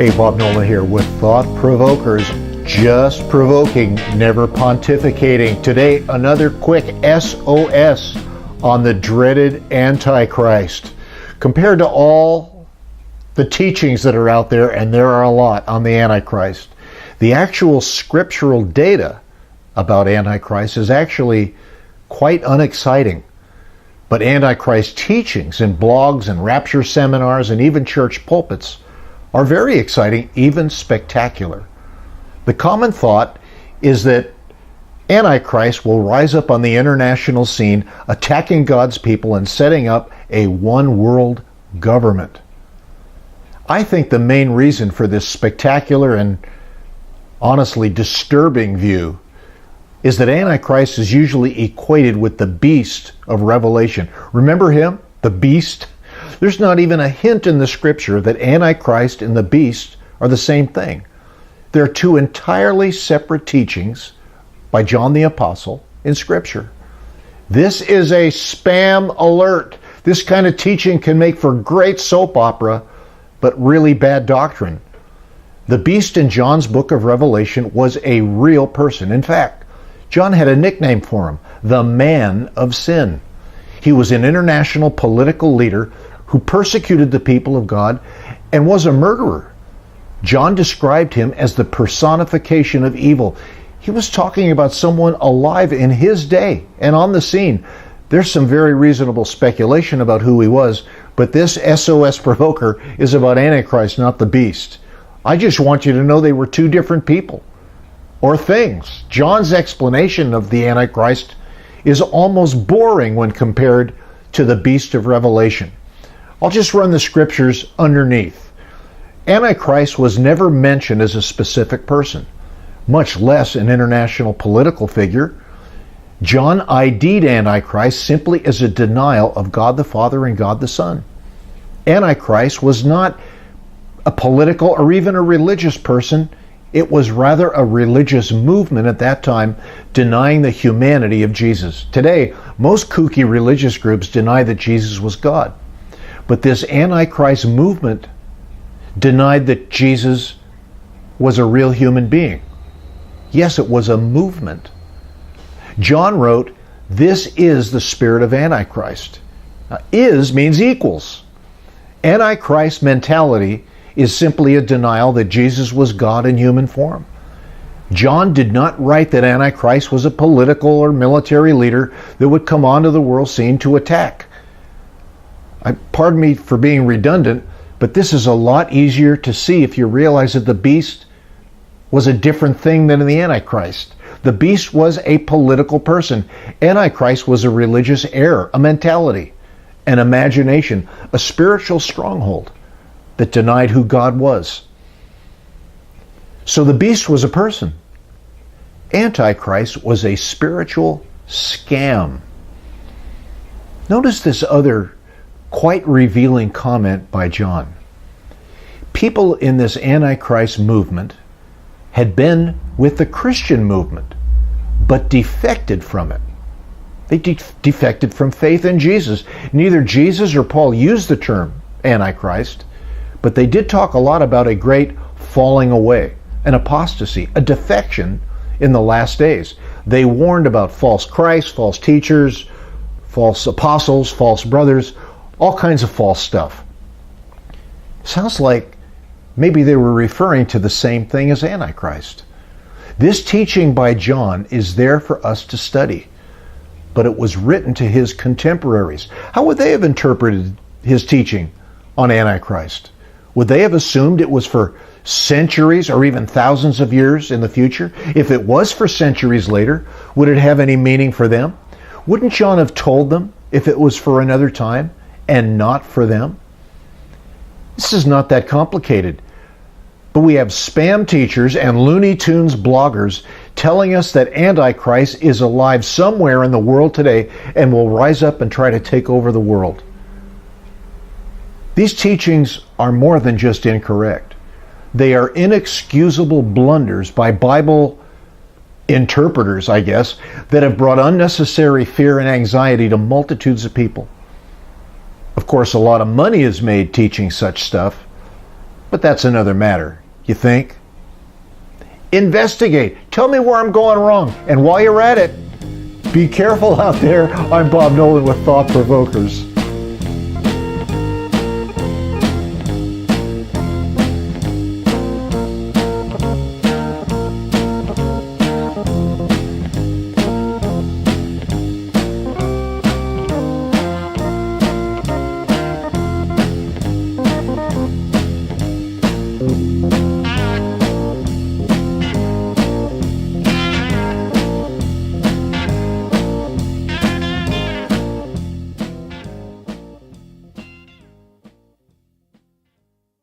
Hey, Bob Nola here with Thought Provokers. Just provoking, never pontificating. Today, another quick SOS on the dreaded Antichrist. Compared to all the teachings that are out there, and there are a lot on the Antichrist, the actual scriptural data about Antichrist is actually quite unexciting. But Antichrist teachings in blogs and rapture seminars and even church pulpits are very exciting, even spectacular. The common thought is that Antichrist will rise up on the international scene, attacking God's people and setting up a one-world government. I think the main reason for this spectacular and honestly disturbing view is that Antichrist is usually equated with the beast of Revelation. Remember him? The beast? There's not even a hint in the scripture that Antichrist and the beast are the same thing. They're two entirely separate teachings by John the Apostle in scripture. This is a spam alert. This kind of teaching can make for great soap opera, but really bad doctrine. The beast in John's book of Revelation was a real person. In fact, John had a nickname for him, the Man of Sin. He was an international political leader who persecuted the people of God and was a murderer. John described him as the personification of evil. He was talking about someone alive in his day and on the scene. There's some very reasonable speculation about who he was, but this SOS provoker is about Antichrist, not the beast. I just want you to know they were two different people or things. John's explanation of the Antichrist is almost boring when compared to the beast of Revelation. I'll just run the scriptures underneath. Antichrist was never mentioned as a specific person, much less an international political figure. John ID'd Antichrist simply as a denial of God the Father and God the Son. Antichrist was not a political or even a religious person. It was rather a religious movement at that time, denying the humanity of Jesus. Today, most kooky religious groups deny that Jesus was God. But this Antichrist movement denied that Jesus was a real human being. Yes, it was a movement. John wrote, "This is the spirit of Antichrist." Now, is means equals. Antichrist mentality is simply a denial that Jesus was God in human form. John did not write that Antichrist was a political or military leader that would come onto the world scene to attack. Pardon me for being redundant, but this is a lot easier to see if you realize that the beast was a different thing than the Antichrist. The beast was a political person. Antichrist was a religious error, a mentality, an imagination, a spiritual stronghold that denied who God was. So the beast was a person. Antichrist was a spiritual scam. Notice this other quite revealing comment by John. People in this Antichrist movement had been with the Christian movement, but defected from it. They defected from faith in Jesus. Neither Jesus or Paul used the term Antichrist, but they did talk a lot about a great falling away, an apostasy, a defection in the last days. They warned about false Christs, false teachers, false apostles, false brothers, all kinds of false stuff. Sounds like maybe they were referring to the same thing as Antichrist. This teaching by John is there for us to study, but it was written to his contemporaries. How would they have interpreted his teaching on Antichrist? Would they have assumed it was for centuries or even thousands of years in the future? If it was for centuries later, would it have any meaning for them? Wouldn't John have told them if it was for another time and not for them? This is not that complicated. But we have spam teachers and Looney Tunes bloggers telling us that Antichrist is alive somewhere in the world today and will rise up and try to take over the world. These teachings are more than just incorrect. They are inexcusable blunders by Bible interpreters, I guess, that have brought unnecessary fear and anxiety to multitudes of people. Of course, a lot of money is made teaching such stuff, But that's another matter, you think? Investigate. Tell me where I'm going wrong. And while you're at it, be careful out there. I'm Bob Nolan with Thought Provokers.